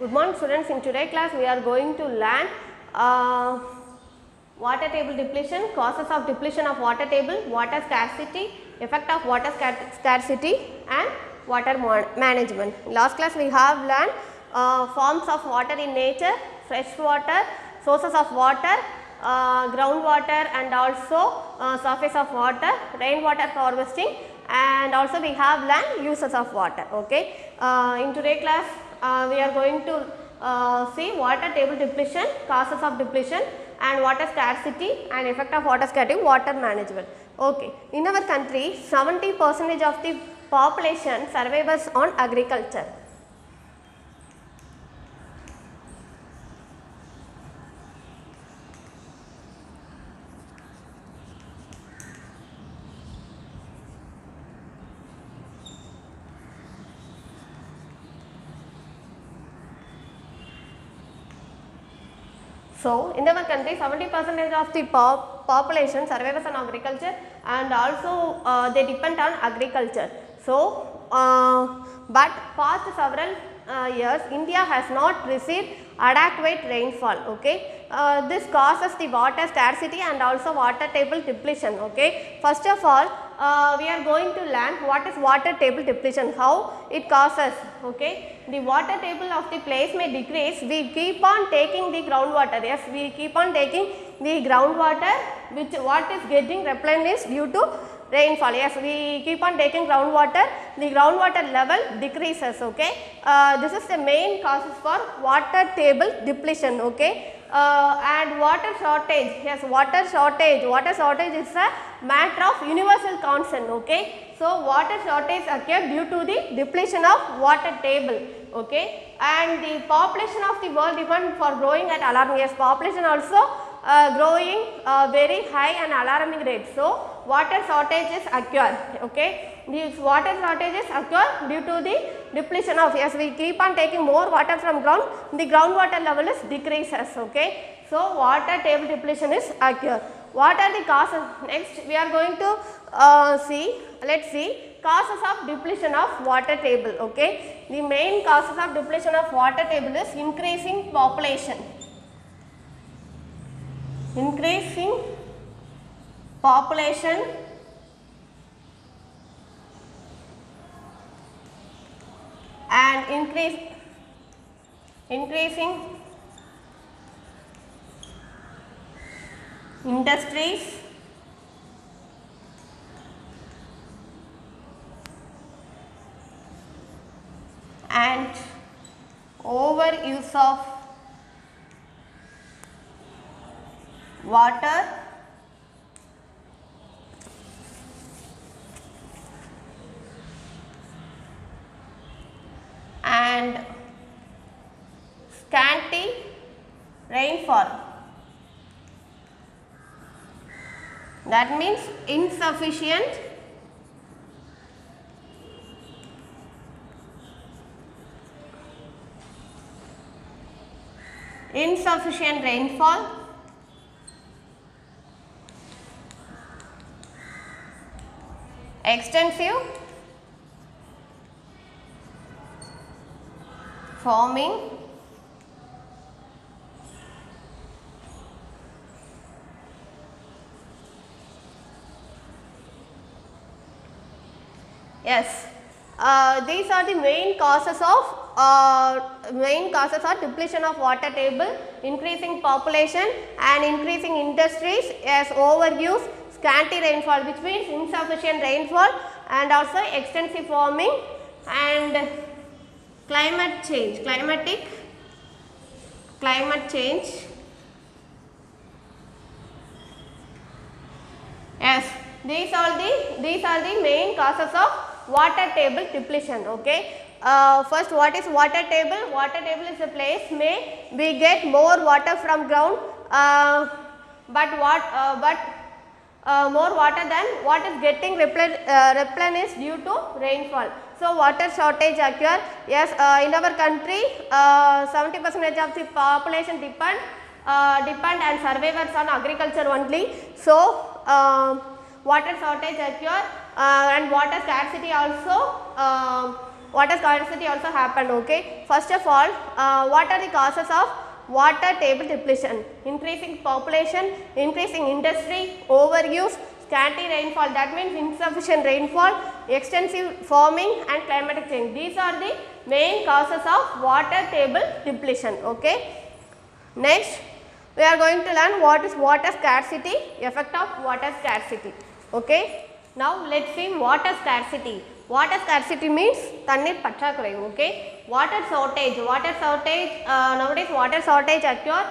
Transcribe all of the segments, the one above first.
Good morning students, in today's class we are going to learn water table depletion, causes of depletion of water table, water scarcity, effect of water scarcity and water management. Last class we have learned forms of water in nature, fresh water, sources of water, groundwater and also surface of water, rainwater harvesting, and also we have learned uses of water. Okay. In today's class we are going to see water table depletion, causes of depletion and water scarcity and effect of water scarcity, water management. Okay. In our country 70% of the population survives on agriculture. So, in our country 70% of the population survives on agriculture and also they depend on agriculture. So, but past several years India has not received adequate rainfall. Okay. This causes the water scarcity and also water table depletion. Okay. First of all, we are going to learn what is water table depletion, how it causes. Okay. The water table of the place may decrease, we keep on taking the groundwater. Yes, we keep on taking the groundwater, which what is getting replenished due to rainfall. Yes, we keep on taking groundwater, the groundwater level decreases. Okay. This is the main causes for water table depletion. Okay. And water shortage, yes, water shortage is a matter of universal concern. Okay. So, water shortage occurs due to the depletion of water table. Okay. And the population of the world depend for growing at alarming, yes, population also growing very high and alarming rate. So, water shortages occur. Okay. These water shortages occur due to the depletion of, yes, we keep on taking more water from ground, the groundwater level is decreases. Okay. So, water table depletion is occur. What are the causes? Next we are going to see, let us see causes of depletion of water table. Okay. The main causes of depletion of water table is increasing population. Increasing population and increasing industries and overuse of water and scanty rainfall. That means insufficient rainfall, extensive farming, yes, these are the main causes of depletion of water table, increasing population and increasing industries, as overuse, scanty rainfall, which means insufficient rainfall, and also extensive farming and climate change, climate change. Yes, these are the main causes of water table depletion. Okay. First, what is water table? Water table is a place may we get more water from ground, but more water than what is getting replenished due to rainfall. So, water shortage occur. Yes, in our country 70% of the population depend and survives on agriculture only. So, water shortage occur and water scarcity also water scarcity also happened. Okay. First of all, what are the causes of water table depletion? Increasing population, increasing industry, overuse, scanty rainfall, that means insufficient rainfall, extensive farming and climatic change. These are the main causes of water table depletion. Okay. Next, we are going to learn what is water scarcity, effect of water scarcity. Okay. Now, let us see water scarcity. Water scarcity means தண்ணீர் பற்றாக்குறை. Okay. Water shortage. Nowadays water shortage occur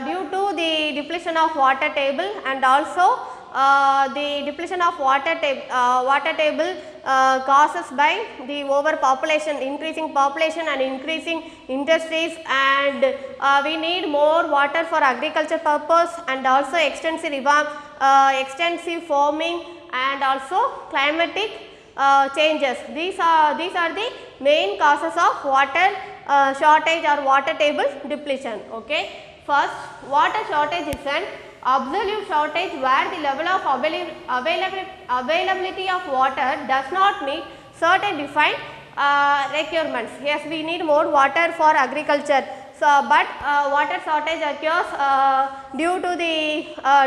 due to the depletion of water table and also the depletion of water table causes by the overpopulation, increasing population and increasing industries, and we need more water for agriculture purpose and also extensive farming and also climatic changes. These are the main causes of water shortage or water table depletion. Okay. First, water shortage is an absolute shortage where the level of availability of water does not meet certain defined requirements. Yes, we need more water for agriculture. So, but water shortage occurs due to the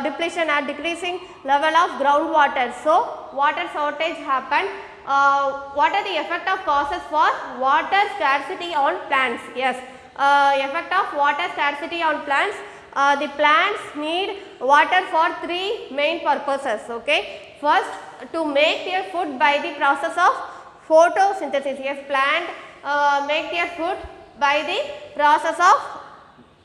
depletion and decreasing level of groundwater. So, water shortage happened. What are the effect of causes for water scarcity on plants? Yes, effect of water scarcity on plants. The plants need water for three main purposes. Okay. First, to make their food by the process of photosynthesis. Yes, plant make their food by the process of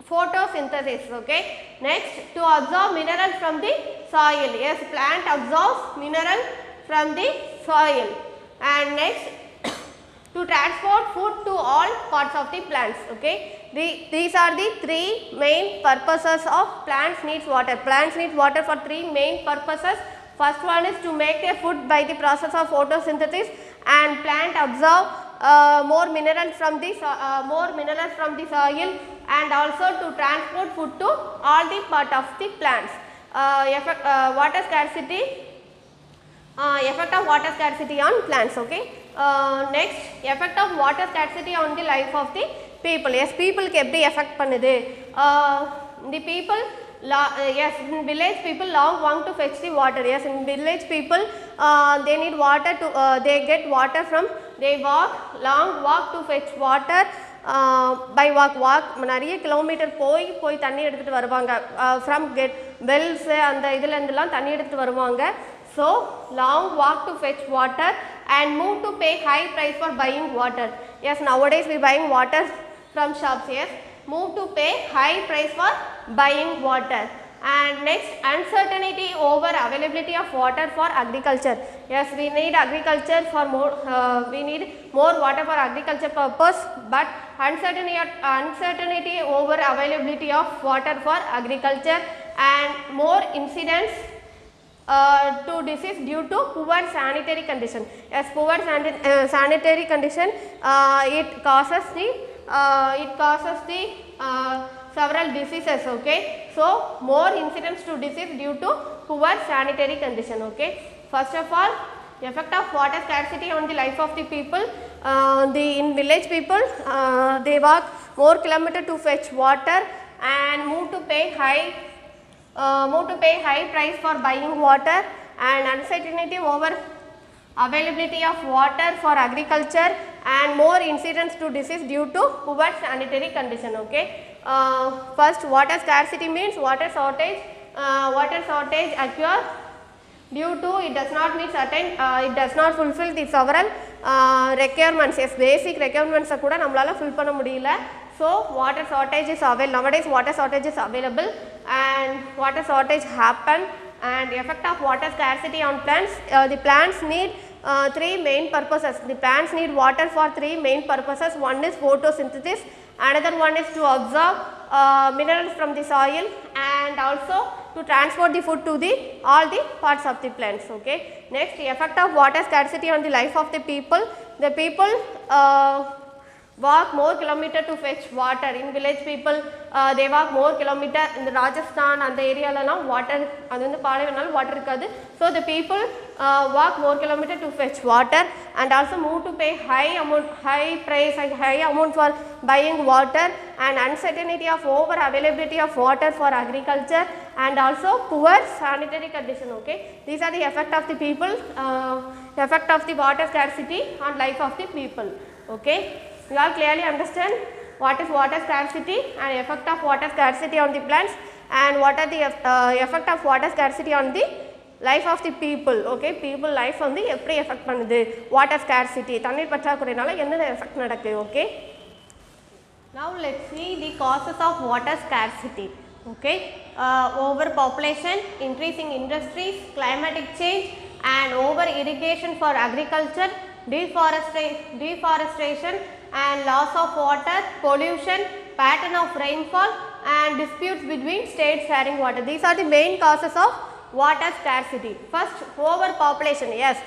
photosynthesis. Okay. Next, to absorb mineral from the soil. Yes, plant absorbs mineral from the soil. And next, to transport food to all parts of the plants. Okay. These are the three main purposes of plants needs water. Plants need water for three main purposes. First one is to make their food by the process of photosynthesis, and plant absorb more minerals from the soil, and also to transport food to all the part of the plants. Effect of water scarcity on plants. Okay. Next, effect of water scarcity on the life of the people. Yes, people ku eppadi effect pannudhu? The people, yes, in village people long walk to fetch the water. Yes, in village people they need water to they get water from, they long walk to fetch water. By walk நிறைய kilometre போய் தண்ணி எடுத்துட்டு வருவாங்க. From get wells அந்த இதுல இருந்தெல்லாம் தண்ணி எடுத்துட்டு வருவாங்க. So, long walk to fetch water and move to pay high price for buying water. Yes, nowadays we buying water from shops. Yes, move to pay high price for buying water. And next, uncertainty over availability of water for agriculture. Yes, we need agriculture for more, we need more water for agriculture purpose, but uncertainty over availability of water for agriculture, and more incidents to disease due to poor sanitary condition. Yes, poor sanitary condition, it causes the several diseases. Okay. So, more incidents to disease due to poor sanitary condition. Okay. First of all, effect of water scarcity on the life of the people. In village people they walk more kilometer to fetch water and move to pay high price for buying water, and uncertainty over availability of water for agriculture, and more incidents to disease due to poor sanitary condition. Okay. First, water scarcity means water shortage occurs due to it does not meet certain, it does not fulfill the several requirements. Yes, basic requirements kuda nammalaala fill panna mudiyala. So, water shortage is available. Nowadays water shortage is available and water shortage happen. And effect of water scarcity on plants, the plants need three main purposes. The plants need water for three main purposes. One is photosynthesis, another one is to absorb minerals from the soil, and also to transport the food to all the parts of the plants. Okay. Next, the effect of water scarcity on the life of the people. The people walk more kilometer to fetch water. In village people they walk more kilometer. In the Rajasthan and the area la water adu vandu paalavanal water irukadu, so the people walk more kilometer to fetch water and also move to pay high price and high amount for buying water, and uncertainty of over availability of water for agriculture, and also poor sanitary condition. Okay, these are the effect of the people, effect of the water scarcity on life of the people. Okay, you all clearly understand what is water scarcity and effect of water scarcity on the plants, and what are the effect of water scarcity on the life of the people. Okay, people life வந்து எப்படி effect பண்ணுது, water scarcity தண்ணீர் பற்றாக்குறையினால என்னென்ன effect நடக்குது. Okay, now let's see the causes of water scarcity. Okay, overpopulation, increasing industries, climatic change and over irrigation for agriculture, deforestation and loss of water, pollution, pattern of rainfall and disputes between states sharing water. These are the main causes of water scarcity. First, overpopulation. Yes,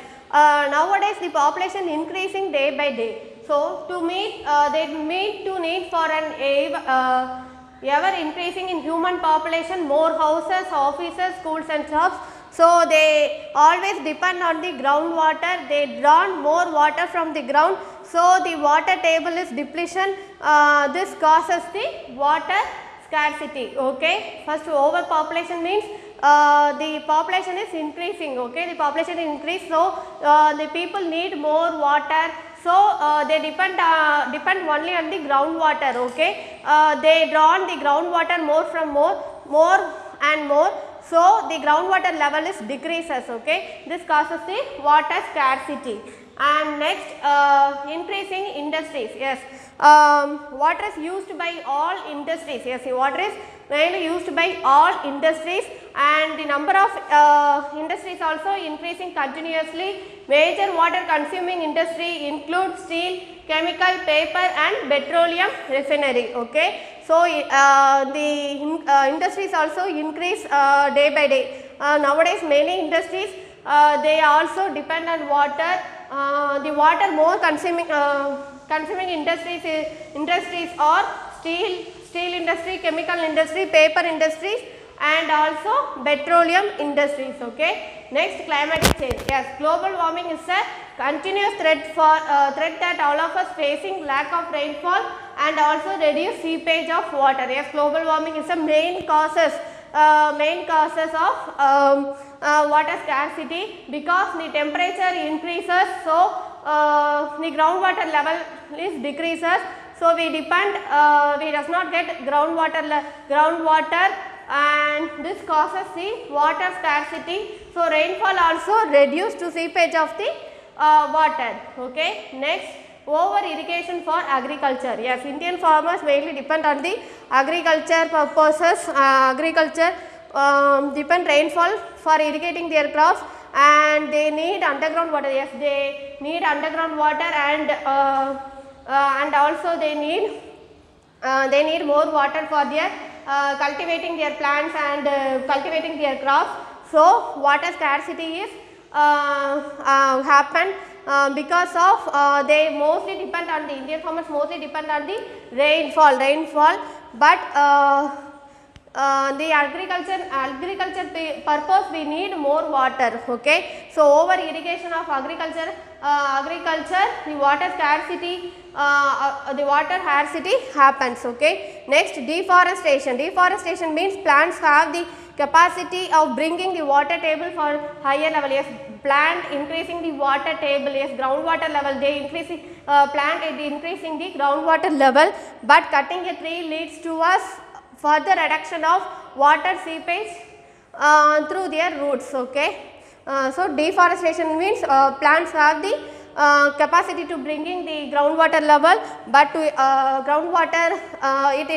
nowadays the population increasing day by day. So to meet they meet to need for an ever increasing in human population, more houses, offices, schools and shops. So they always depend on the groundwater. They draw more water from the ground. So the water table is depletion. This causes the water scarcity. Okay, first overpopulation means the population is increasing. Okay, the population is increased, so the people need more water. So they depend only on the groundwater. Okay, they draw on the groundwater more from more and more. So the groundwater level is decreases. Okay, this causes the water scarcity. And next, increasing industries. Yes, water is used by all industries. Yes, water is mainly used by all industries, and the number of industries also increasing continuously. Major water consuming industry include steel, chemical, paper and petroleum refinery. Okay, so the industries also increase day by day. Nowadays many industries they also depend on water. The water more consuming industries are steel industry, chemical industry, paper industries and also petroleum industries. Okay, next, climatic change. Yes, global warming is a continuous threat that all of us facing, lack of rainfall and also reduced seepage of water. Yes, global warming is a main causes of water scarcity, because the temperature increases, so the groundwater level is decreases. So we does not get groundwater and this causes the water scarcity. So rainfall also reduced to seepage of the water. Okay, next, over irrigation for agriculture. Yes, Indian farmers mainly depend on the agriculture purposes. Depend rainfall for irrigating their crops, and they need underground water. Yes, they need underground water and also they need more water for their cultivating their plants and cultivating their crops. So water scarcity is happen because of they mostly depend on the Indian farmers mostly depend on the rainfall, but the agriculture purpose we need more water. Okay, so over irrigation of agriculture the water scarcity happens. Okay, next, deforestation means plants have the capacity of bringing the water table for higher level. Yes, plant increasing the water table. Yes, groundwater level they increasing plant is increasing the groundwater level, but cutting a tree leads to us further reduction of water seepage through their roots. Okay, so deforestation means plants have the capacity to bringing the groundwater level, but to groundwater it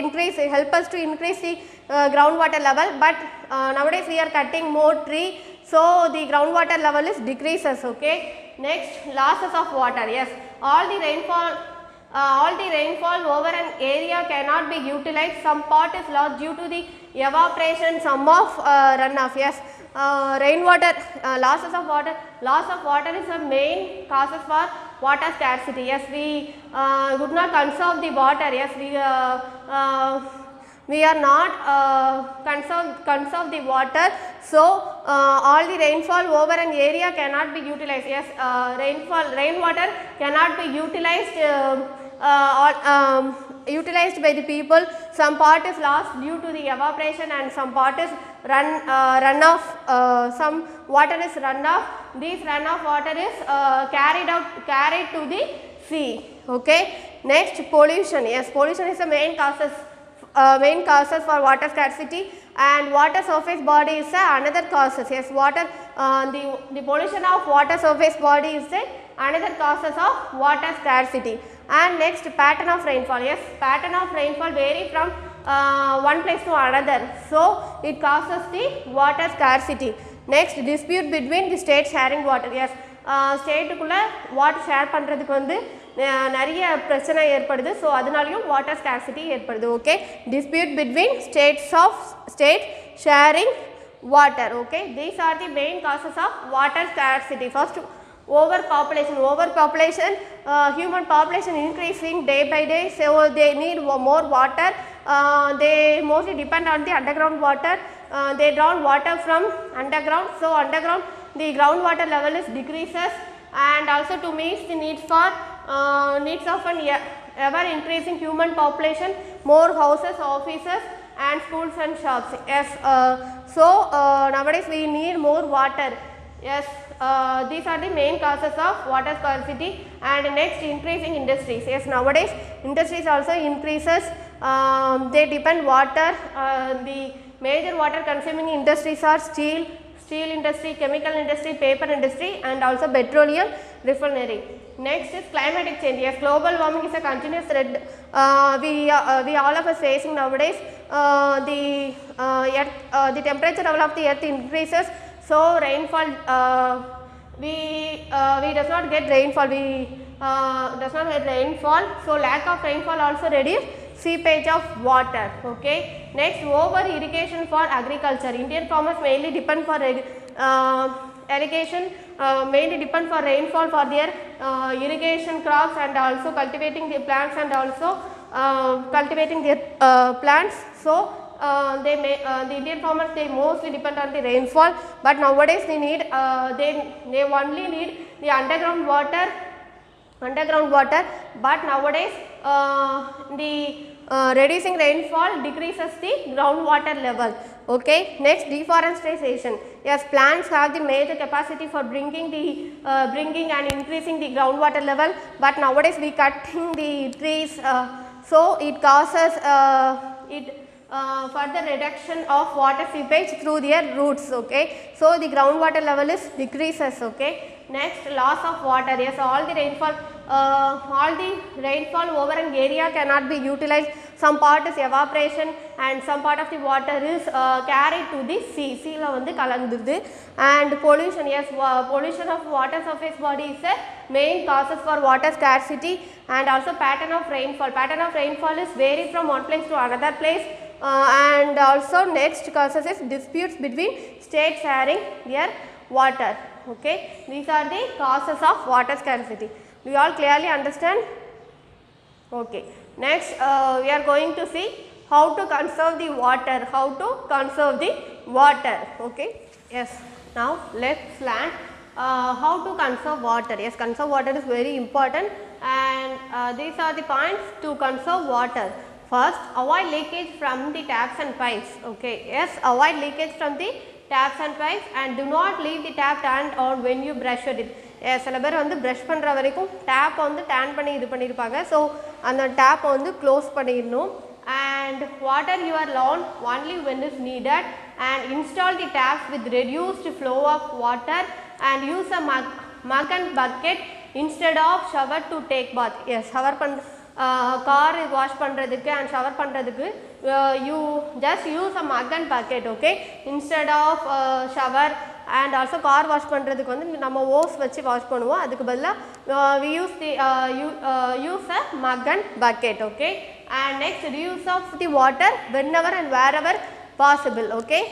help us to increase the groundwater level, but nowadays we are cutting more tree, so the groundwater level is decreases. Okay, next, losses of water. Yes, all the rainfall over an area cannot be utilized. Some part is lost due to the evaporation, some of runoff. Yes, loss of water is the main causes for water scarcity. Yes, we would not conserve the water. Yes, we are not conserve the water. So all the rainfall over an area cannot be utilized. Yes, rainwater cannot be utilized utilized by the people. Some part is lost due to the evaporation and some part is runoff. Some water is runoff. This runoff water is carried to the sea. Okay. Next, pollution. Yes, pollution is the main causes for water scarcity, and water surface body is another causes. Yes, water the pollution of water surface body is another causes of water scarcity. And next, pattern of rainfall. Yes, pattern of rainfall vary from one place to another, so it causes the water scarcity. Next, dispute between the states sharing water. Yes, ஸ்டேட்டுக்குள்ளே water share பண்ணுறதுக்கு வந்து நிறைய பிரச்சனை ஏற்படுது. So அதனாலையும் water scarcity ஏற்படுது. Okay, dispute between state sharing water. Okay, these are the main causes of water scarcity. First, overpopulation, human population increasing day by day, so they need more water. They mostly depend on the underground water. They draw water from underground, so underground the groundwater level is decreases, and also to meet the needs of an ever increasing human population, more houses, offices and schools and shops. Yes, so nowadays we need more water. Yes, these are the main causes of water scarcity. And next, increasing industries. Yes, nowadays industries also increases. They depend water. The major water consuming industries are steel industry, chemical industry, paper industry and also petroleum refinery. Next is climatic change. Yes, global warming is a continuous threat we all of us facing nowadays. The temperature level of the earth increases, so rainfall we does not get rainfall, so lack of rainfall also reduce seepage of water. Okay, next, over irrigation for agriculture. Indian farmers mainly depend for irrigation, mainly depend for rainfall for their irrigation crops and also cultivating the plants and also cultivating their plants. So the Indian farmers, they mostly depend on the rainfall, but nowadays they need they only need the underground water, but nowadays the reducing rainfall decreases the groundwater level. Okay, next, deforestation. Yes, plants have the major capacity for bringing and increasing the groundwater level, but nowadays we cutting the trees, so it causes further reduction of water seepage through their roots. Okay, so the groundwater level is decreases. Okay, next, loss of water. Yes, all the rainfall over an area cannot be utilized. Some part is evaporation and some part of the water is carried to the sea la vandu kalandudhu. And pollution. Yes, pollution of water surface body is a main causes for water scarcity. And also pattern of rainfall is vary from one place to another place. And also next causes is disputes between states sharing their water. Okay, these are the causes of water scarcity. We all clearly understand? Okay, next we are going to see how to conserve the water. Okay, yes, now let's learn how to conserve water. Yes, conserve water is very important, and these are the points to conserve water. First, avoid leakage from the taps and pipes. Okay, yes, avoid leakage from the taps and pipes, and do not leave the tap turned on when you brush it. சில பேர் வந்து brush பண்ணுற வரைக்கும் tape வந்து tan பண்ணி இது பண்ணியிருப்பாங்க. So அந்த டேப்பை வந்து க்ளோஸ் பண்ணிடணும். And water your lawn only when is needed, and install the taps with reduced flow of water and use a mug and bucket instead of shower to take bath. Yes, shower car wash பண்ணுறதுக்கு and shower பண்ணுறதுக்கு you just use a mug and bucket. Okay, instead of shower. And also car wash பண்ணுறதுக்கு வந்து நம்ம hose வச்சு wash பண்ணுவோம், அதுக்கு பதிலாக we use a mug and bucket. Okay, and next, reuse of the water whenever and wherever possible. Okay,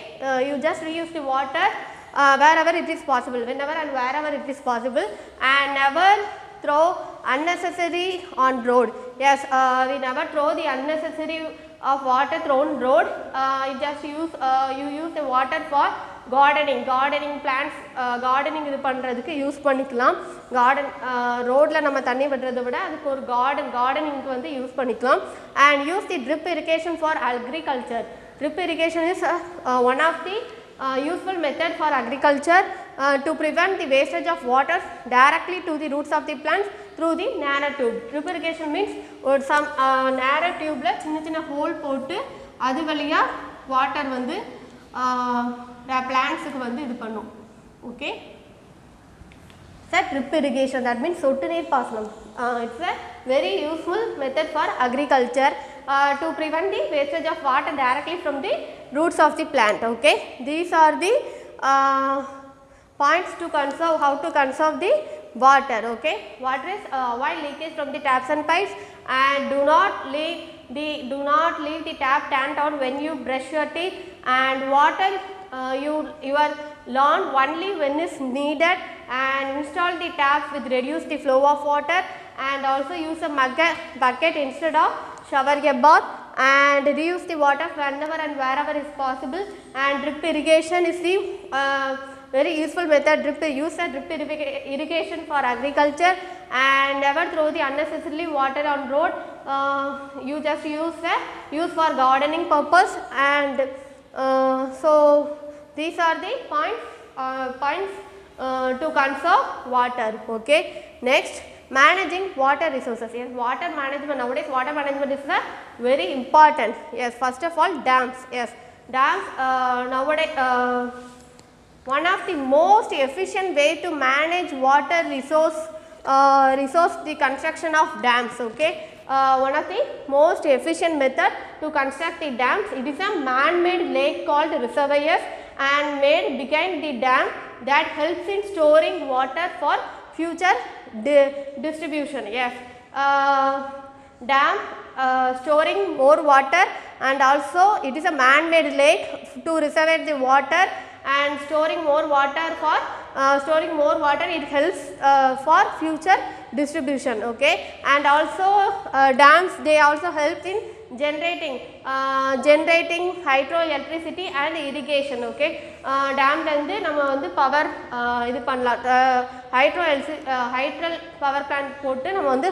you just reuse the water wherever it is possible, whenever and wherever it is possible, and never throw unnecessary on road. Yes, we never throw the unnecessary of water thrown road. You just use you use the water for gardening plants gardening இது பண்றதுக்கு use பண்ணிக்கலாம். garden ரோட்ல நம்ம தண்ணி விடுறதை விட அதுக்கு ஒரு gardeningக்கு வந்து யூஸ் பண்ணிக்கலாம். and use the drip irrigation for agriculture. drip irrigation is one of the useful method for agriculture to prevent the wastage of water directly to the roots of the plants through the narrow tube. drip irrigation means or some narrow tube la chinna hole போட்டு அது வழியா water வந்து plants க்கு வந்து இது பண்ணும். okay, drip irrigation, that means சொட்டு நீர் பாசனம். It's a very useful method for agriculture to prevent the wastage of water directly from the roots of the plant. okay, these are the points to conserve, how to conserve the water. okay, water is avoid leakage from the taps and pipes, and do not leave the tap turned on when you brush your teeth, and water your lawn only when is needed, and install the taps with reduce the flow of water, and also use a bucket instead of shower a bath, and reuse the water whenever and wherever is possible. And drip irrigation is the very useful method. Use a drip irrigation for agriculture, and never throw the unnecessarily water on road. You just use for gardening purpose. And so these are the points to conserve water. okay, next, managing water resources. Yes, water management, nowadays water management is very important. yes, first of all, dams. yes, dams nowadays one of the most efficient way to manage water resource the construction of dams. okay, one of the most efficient method to construct the dams. It is a man-made lake called reservoirs and made behind the dam that helps in storing water for future distribution. yes, dam storing more water, and also it is a man-made lake to reserve the water and storing more water for it helps for future distribution. okay, and also dams, they also help in generating hydroelectricity and irrigation. okay, dam la irundhu nama vandu power idu pannalam, hydro power plant potu nama vandu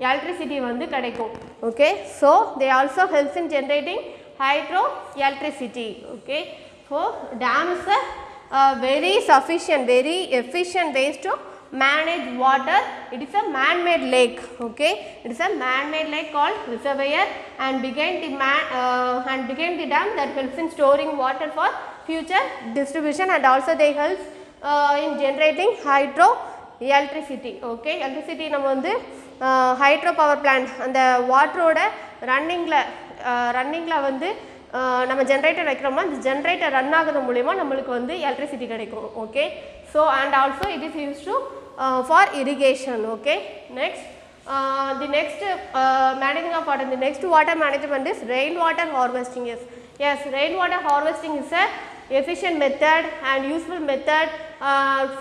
electricity vandu kadaikum. okay, so they also helps in generating hydroelectricity. okay, so dam is a very sufficient, very efficient ways to manage water. It is a man-made lake. okay, it is a man-made lake called reservoir, and behind the dam that helps in storing water for future distribution, and also they help in generating hydroelectricity. okay, electricity நம்ம வந்து hydro power plant அந்த வாட்டரோட ரன்னிங்ல வந்து நம்ம generator வைக்கிறோமா, அந்த generator run ஆகுறது மூலமா நம்மளுக்கு வந்து எலக்ட்ரிசிட்டி கிடைக்கும். okay, so and also it is used to for irrigation. okay, next the next managing of water, the next water management is rainwater harvesting. yes, rainwater harvesting is a efficient method and useful method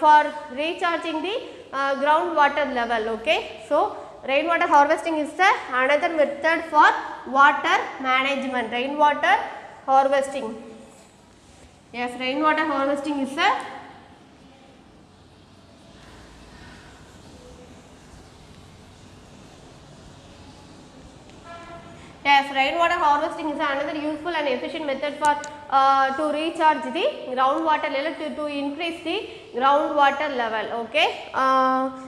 for recharging the groundwater level. okay, so rainwater harvesting is another method for water management. Rainwater harvesting. yes, rainwater harvesting is rainwater harvesting is another useful and efficient method for to recharge the groundwater level, to increase the groundwater level. okay,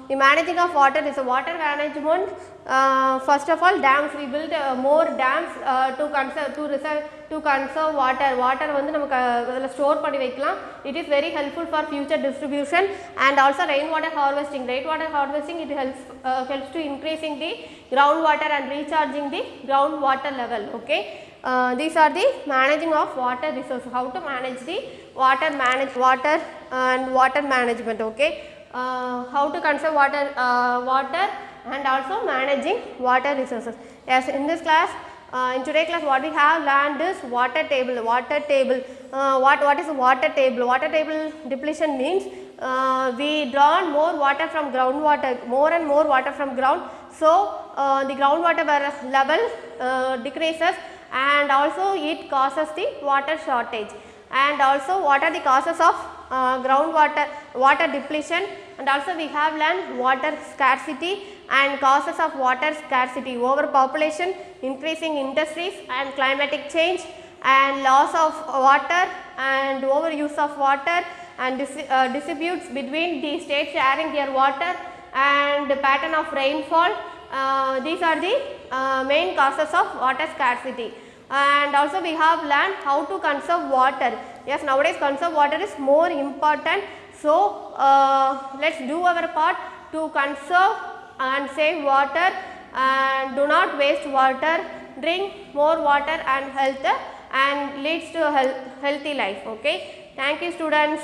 the managing of water is a water management. First of all, dams, we build more dams to conserve water வந்து நமக்கு அதல store பண்ணி வைக்கலாம். it is very helpful for future distribution. and also rainwater harvesting it helps to increasing the groundwater and recharging the groundwater level. okay, these are the managing of water resources, how to manage the water and water management. okay, how to conserve water and also managing water resources. yes, in this class, in today's class, what we have learned is water table. What is water table? Water table depletion means we draw more water from groundwater, more and more water from ground. So, the groundwater level decreases, and also it causes the water shortage. And also what are the causes of water depletion, and also we have learned water scarcity and causes of water scarcity: overpopulation, increasing industries and climatic change, and loss of water and overuse of water, and disputes between the states sharing their water, and the pattern of rainfall. These are the main causes of water scarcity. And also we have learned how to conserve water. Yes, nowadays conserve water is more important. So, let us do our part to conserve and save water, and do not waste water, drink more water and health, and leads to a healthy life. Okay. Thank you, students.